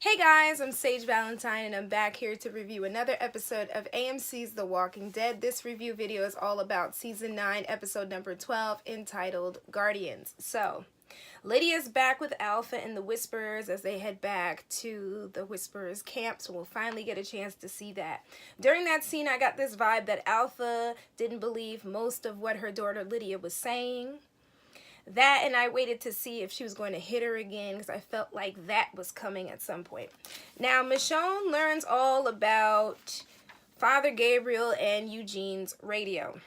Hey guys, I'm Sage Valentine and I'm back here to review another episode of AMC's The Walking Dead. This review video is all about Season 9, Episode number 12, entitled Guardians. So, Lydia's back with Alpha and the Whisperers as they head back to the Whisperers camp, so we'll finally get a chance to see that. During that scene, I got this vibe that Alpha didn't believe most of what her daughter Lydia was saying. That, and I waited to see if she was going to hit her again because I felt like that was coming at some point. Now, Michonne learns all about Father Gabriel and Eugene's radio.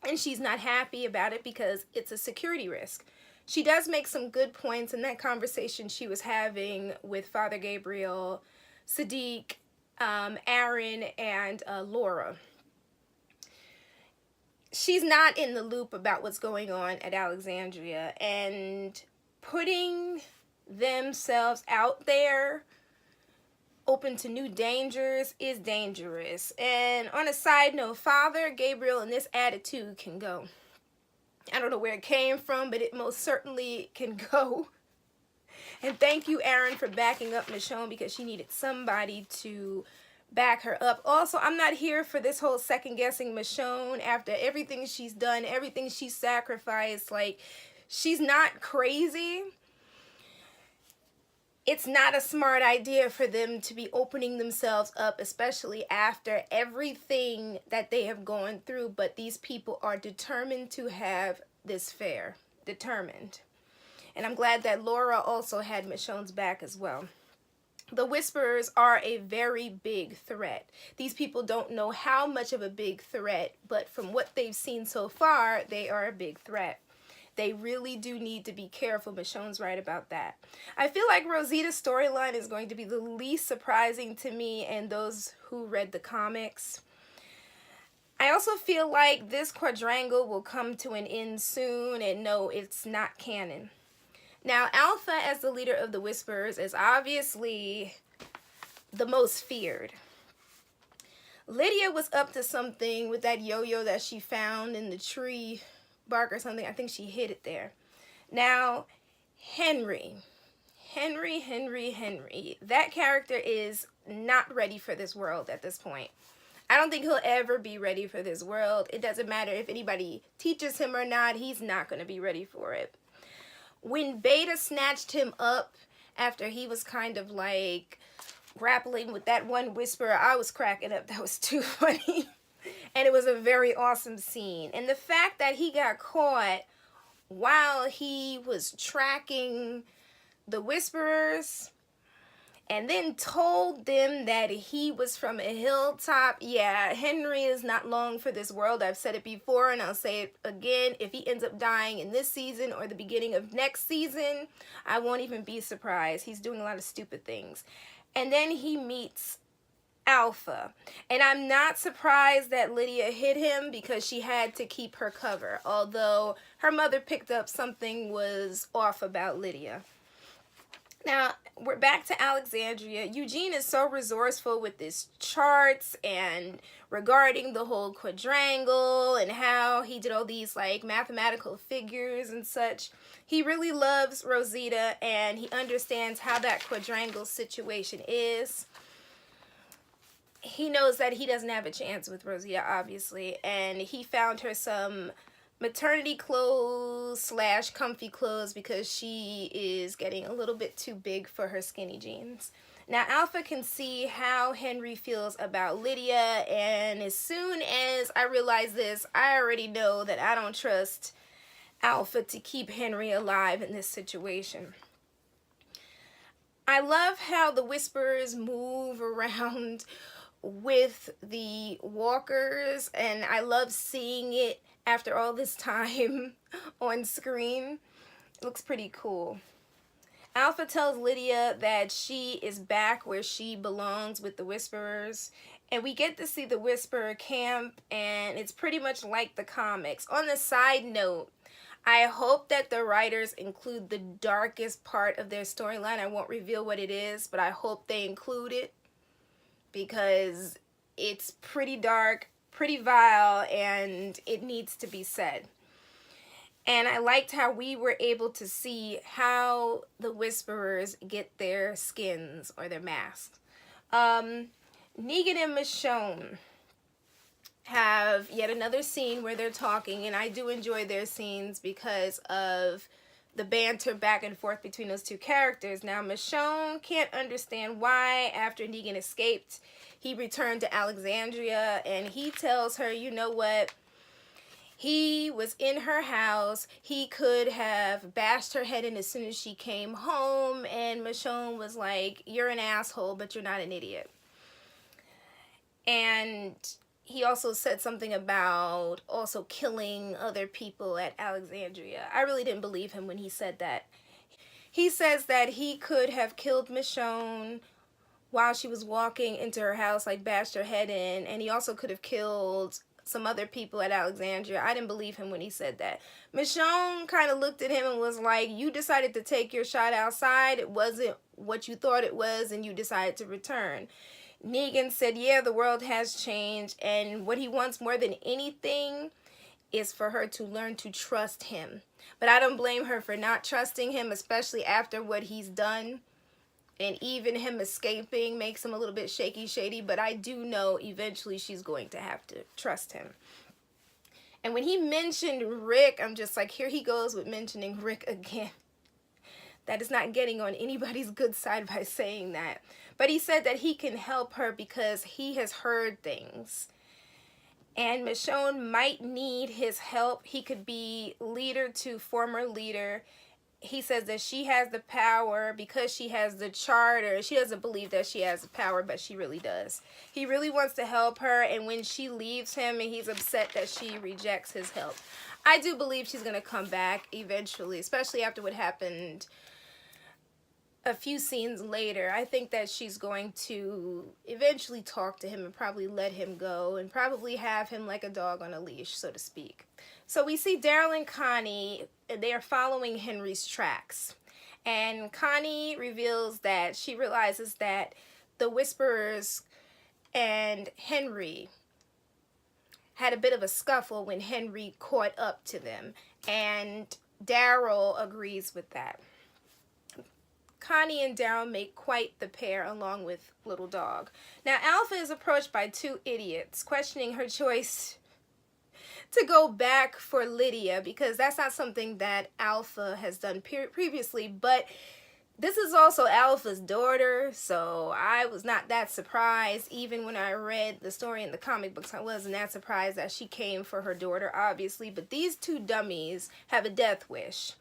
And she's not happy about it because it's a security risk. She does make some good points in that conversation she was having with Father Gabriel, Sadiq, Aaron, and Laura. She's not in the loop about what's going on at Alexandria, and putting themselves out there open to new dangers is dangerous. And on a side note, Father Gabriel and this attitude can go. I don't know where it came from, but it most certainly can go. And thank you, Aaron, for backing up Michonne because she needed somebody to back her up. Also, I'm not here for this whole second-guessing Michonne after everything she's done, everything she's sacrificed. Like, she's not crazy. It's not a smart idea for them to be opening themselves up, especially after everything that they have gone through. But these people are determined to have this fair. Determined. And I'm glad that Laura also had Michonne's back as well. The Whisperers are a very big threat. These people don't know how much of a big threat, but from what they've seen so far, they are a big threat. They really do need to be careful. Michonne's right about that. I feel like Rosita's storyline is going to be the least surprising to me and those who read the comics. I also feel like this quadrangle will come to an end soon, and no, it's not canon. Now, Alpha, as the leader of the Whisperers, is obviously the most feared. Lydia was up to something with that yo-yo that she found in the tree bark or something. I think she hid it there. Now, Henry. That character is not ready for this world at this point. I don't think he'll ever be ready for this world. It doesn't matter if anybody teaches him or not. He's not going to be ready for it. When Beta snatched him up after he was kind of like grappling with that one whisperer, I was cracking up. That was too funny. And it was a very awesome scene. And the fact that he got caught while he was tracking the whisperers and then told them that he was from a hilltop. Yeah, Henry is not long for this world. I've said it before and I'll say it again. If he ends up dying in this season or the beginning of next season, I won't even be surprised. He's doing a lot of stupid things. And then he meets Alpha. And I'm not surprised that Lydia hit him because she had to keep her cover. Although her mother picked up something was off about Lydia. Now, we're back to Alexandria. Eugene is so resourceful with his charts and regarding the whole quadrangle and how he did all these like mathematical figures and such. He really loves Rosita and he understands how that quadrangle situation is. He knows that he doesn't have a chance with Rosita, obviously, and he found her some maternity clothes / comfy clothes because she is getting a little bit too big for her skinny jeans. Now, Alpha can see how Henry feels about Lydia, and as soon as I realize this, I already know that I don't trust Alpha to keep Henry alive in this situation. I love how the Whisperers move around with the walkers, and I love seeing it after all this time on screen. It looks pretty cool. Alpha tells Lydia that she is back where she belongs with the Whisperers, and we get to see the Whisperer camp, and it's pretty much like the comics. On the side note, I hope that the writers include the darkest part of their storyline. I won't reveal what it is, but I hope they include it because it's pretty dark, pretty vile, and it needs to be said. And I liked how we were able to see how the Whisperers get their skins or their masks. Negan and Michonne have yet another scene where they're talking, and I do enjoy their scenes because of the banter back and forth between those two characters. Now, Michonne can't understand why, after Negan escaped, he returned to Alexandria, and he tells her, you know what? He was in her house. He could have bashed her head in as soon as she came home, and Michonne was like, you're an asshole, but you're not an idiot. And he also said something about also killing other people at Alexandria. I really didn't believe him when he said that. He says that he could have killed Michonne while she was walking into her house, like bashed her head in, and he also could have killed some other people at Alexandria. I didn't believe him when he said that. Michonne kind of looked at him and was like, you decided to take your shot outside. It wasn't what you thought it was, and you decided to return. Negan said, yeah, the world has changed, and what he wants more than anything is for her to learn to trust him. But I don't blame her for not trusting him, especially after what he's done. And even him escaping makes him a little bit shaky, shady, but I do know eventually she's going to have to trust him. And when he mentioned Rick, I'm just like, here he goes with mentioning Rick again. That is not getting on anybody's good side by saying that. But he said that he can help her because he has heard things. And Michonne might need his help. He could be leader to former leader. He says that she has the power because she has the charter. She doesn't believe that she has the power, but she really does. He really wants to help her, and when she leaves him and he's upset that she rejects his help, I do believe she's going to come back eventually, especially after what happened a few scenes later. I think that she's going to eventually talk to him and probably let him go and probably have him like a dog on a leash, so to speak. So we see Daryl and Connie, they are following Henry's tracks. And Connie reveals that she realizes that the Whisperers and Henry had a bit of a scuffle when Henry caught up to them. And Daryl agrees with that. Connie and Daryl make quite the pair along with Little Dog. Now, Alpha is approached by two idiots, questioning her choice to go back for Lydia because that's not something that Alpha has done previously, but this is also Alpha's daughter, so I was not that surprised. Even when I read the story in the comic books, I wasn't that surprised that she came for her daughter, obviously, but these two dummies have a death wish.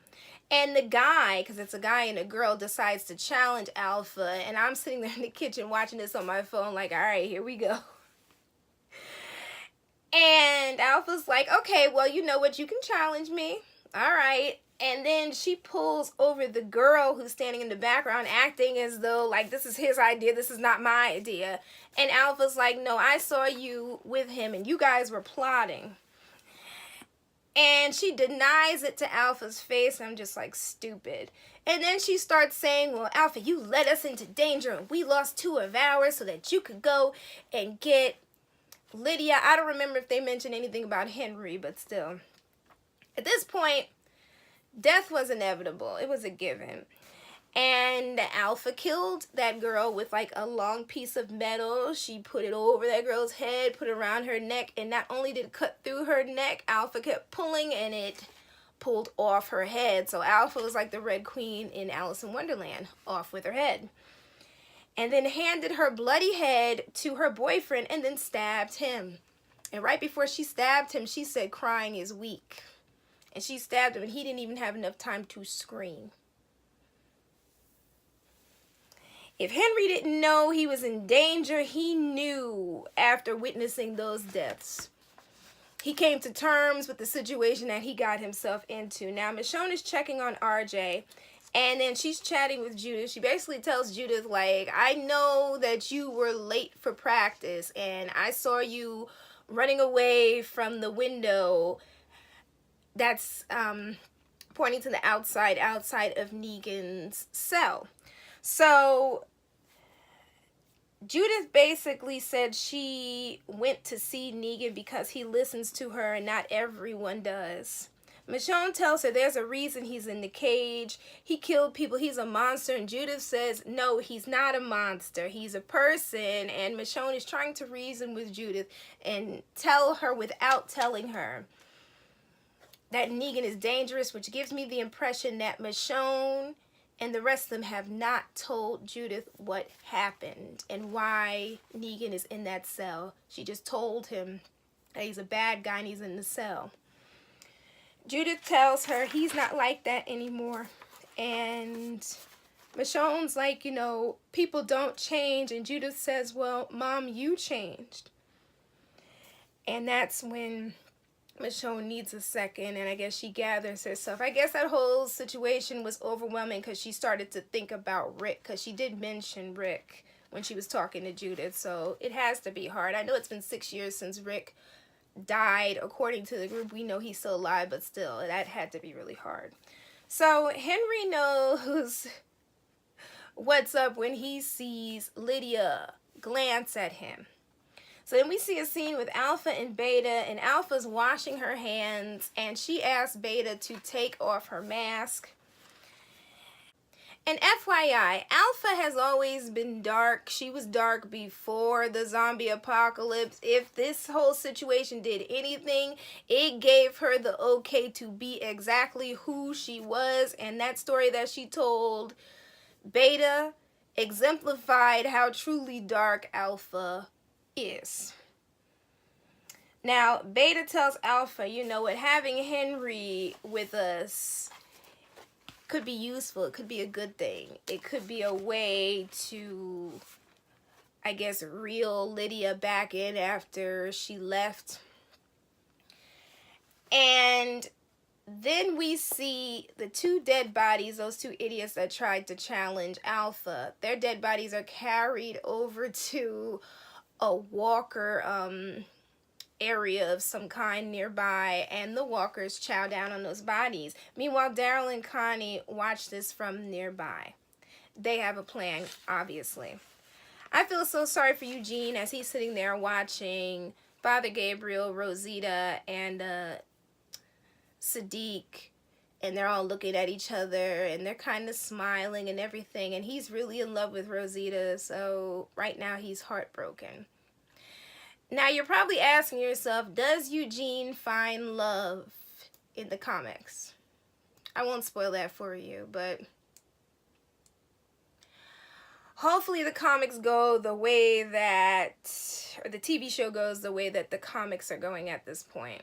And the guy, because it's a guy and a girl, decides to challenge Alpha, and I'm sitting there in the kitchen watching this on my phone like, all right, here we go. And Alpha's like, okay, well, you know what, you can challenge me. All right. And then she pulls over the girl who's standing in the background acting as though, like, this is his idea, this is not my idea. And Alpha's like, no, I saw you with him, and you guys were plotting. And she denies it to Alpha's face. I'm just like, stupid. And then she starts saying, well, Alpha, you led us into danger, and we lost 2 of ours so that you could go and get Lydia. I don't remember if they mentioned anything about Henry, but still. At this point, death was inevitable. It was a given. And Alpha killed that girl with like a long piece of metal. She put it over that girl's head, put it around her neck, and not only did it cut through her neck, Alpha kept pulling and it pulled off her head. So Alpha was like the Red Queen in Alice in Wonderland, off with her head. And then handed her bloody head to her boyfriend and then stabbed him. And right before she stabbed him, she said crying is weak. And she stabbed him and he didn't even have enough time to scream. If Henry didn't know he was in danger, he knew after witnessing those deaths. He came to terms with the situation that he got himself into. Now, Michonne is checking on RJ, and then she's chatting with Judith. She basically tells Judith, like, I know that you were late for practice, and I saw you running away from the window that's pointing to the outside of Negan's cell. So Judith basically said she went to see Negan because he listens to her and not everyone does. Michonne tells her there's a reason he's in the cage. He killed people. He's a monster. And Judith says, no, he's not a monster. He's a person. And Michonne is trying to reason with Judith and tell her without telling her that Negan is dangerous, which gives me the impression that Michonne and the rest of them have not told Judith what happened and why Negan is in that cell. She just told him that he's a bad guy and he's in the cell. Judith tells her he's not like that anymore. And Michonne's like, you know, people don't change. And Judith says, well, Mom, you changed. And that's when Michonne needs a second, and I guess she gathers herself. I guess that whole situation was overwhelming because she started to think about Rick, because she did mention Rick when she was talking to Judith, so it has to be hard. I know it's been 6 years since Rick died. According to the group, we know he's still alive, but still, that had to be really hard. So Henry knows what's up when he sees Lydia glance at him. So then we see a scene with Alpha and Beta, and Alpha's washing her hands, and she asks Beta to take off her mask. And FYI, Alpha has always been dark. She was dark before the zombie apocalypse. If this whole situation did anything, it gave her the okay to be exactly who she was, and that story that she told Beta exemplified how truly dark Alpha is. Now, Beta tells Alpha, you know what, having Henry with us could be useful. It could be a good thing. It could be a way to, I guess, reel Lydia back in after she left. And then we see the two dead bodies, those two idiots that tried to challenge Alpha. Their dead bodies are carried over to a walker area of some kind nearby, and the walkers chow down on those bodies. Meanwhile, Daryl and Connie watch this from nearby. They have a plan, obviously. I feel so sorry for Eugene as he's sitting there watching Father Gabriel, Rosita, and Sadiq, and they're all looking at each other, and they're kind of smiling and everything, and he's really in love with Rosita, so right now he's heartbroken. Now, you're probably asking yourself, does Eugene find love in the comics? I won't spoil that for you, but hopefully the comics go the way that, or the TV show goes the way that the comics are going at this point.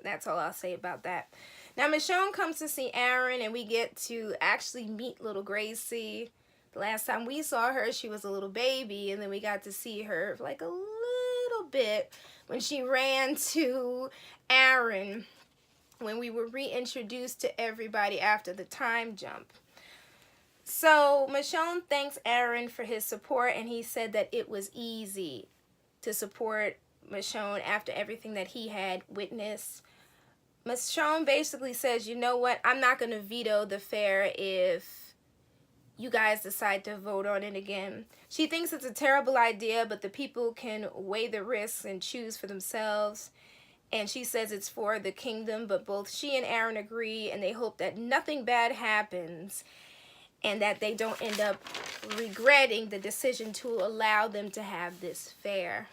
That's all I'll say about that. Now, Michonne comes to see Aaron, and we get to actually meet little Gracie. The last time we saw her, she was a little baby, and then we got to see her for like a little bit when she ran to Aaron when we were reintroduced to everybody after the time jump. So Michonne thanks Aaron for his support, and he said that it was easy to support Michonne after everything that he had witnessed. Michonne basically says, you know what, I'm not going to veto the fair if you guys decide to vote on it again. She thinks it's a terrible idea, but the people can weigh the risks and choose for themselves. And she says it's for the kingdom, but both she and Aaron agree, and they hope that nothing bad happens and that they don't end up regretting the decision to allow them to have this fair.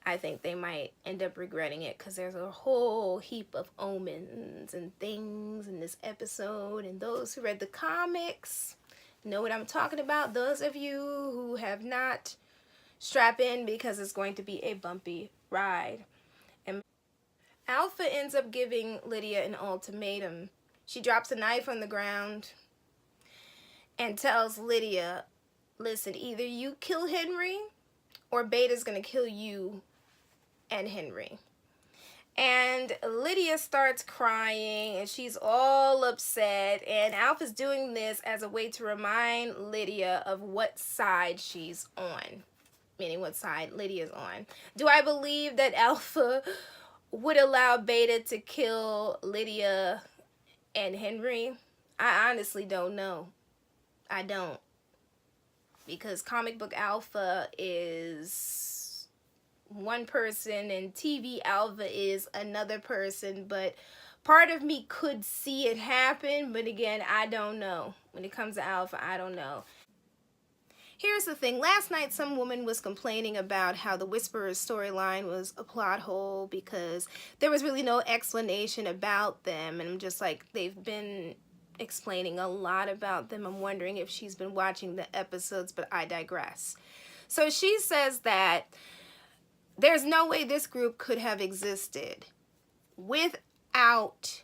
I think they might end up regretting it because there's a whole heap of omens and things in this episode, and those who read the comics know what I'm talking about. Those of you who have not, strap in because it's going to be a bumpy ride. And Alpha ends up giving Lydia an ultimatum. She drops a knife on the ground and tells Lydia, listen, either you kill Henry or Beta's gonna kill you and Henry. And Lydia starts crying, and she's all upset, and Alpha's doing this as a way to remind Lydia of what side she's on, meaning what side Lydia's on. Do I believe that Alpha would allow Beta to kill Lydia and Henry? I honestly don't know. I don't. Because comic book Alpha is one person and TV Alpha is another person, but part of me could see it happen, but again, I don't know. When it comes to Alpha, I don't know. Here's the thing. Last night, some woman was complaining about how the Whisperers storyline was a plot hole because there was really no explanation about them. And I'm just like, they've been explaining a lot about them. I'm wondering if she's been watching the episodes, but I digress. So she says that there's no way this group could have existed without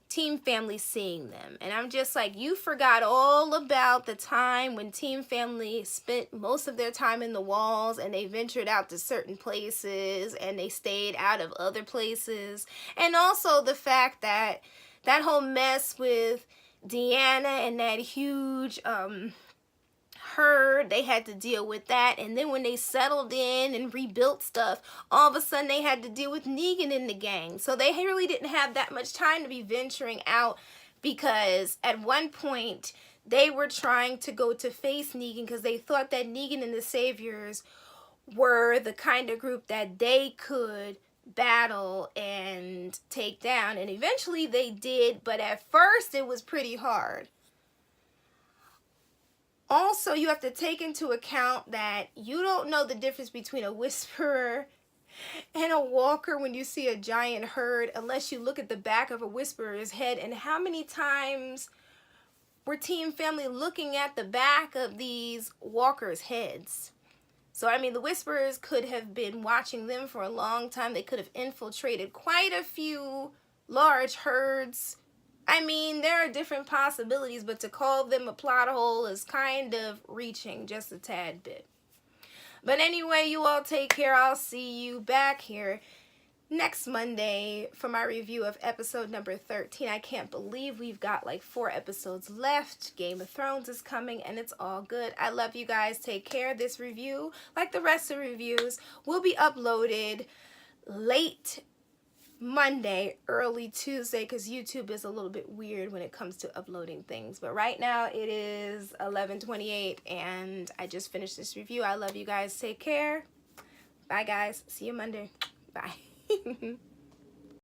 Team Family seeing them. And I'm just like, you forgot all about the time when Team Family spent most of their time in the walls and they ventured out to certain places and they stayed out of other places. And also the fact that that whole mess with Deanna and that huge herd, they had to deal with that. And then when they settled in and rebuilt stuff, all of a sudden they had to deal with Negan in the gang. So they really didn't have that much time to be venturing out, because at one point they were trying to go to face Negan because they thought that Negan and the Saviors were the kind of group that they could battle and take down. And eventually they did, but at first it was pretty hard. Also, you have to take into account that you don't know the difference between a Whisperer and a Walker when you see a giant herd unless you look at the back of a Whisperer's head. And how many times were Team Family looking at the back of these Walkers' heads? So, I mean, the Whisperers could have been watching them for a long time. They could have infiltrated quite a few large herds. I mean, there are different possibilities, but to call them a plot hole is kind of reaching just a tad bit. But anyway, you all take care. I'll see you back here next Monday for my review of episode number 13. I can't believe we've got like 4 episodes left. Game of Thrones is coming and it's all good. I love you guys. Take care. This review, like the rest of the reviews, will be uploaded late Monday, early Tuesday, because YouTube is a little bit weird when it comes to uploading things. But right now it is 11:28 and I just finished this review. I love you guys. Take care. Bye guys. See you Monday. Bye.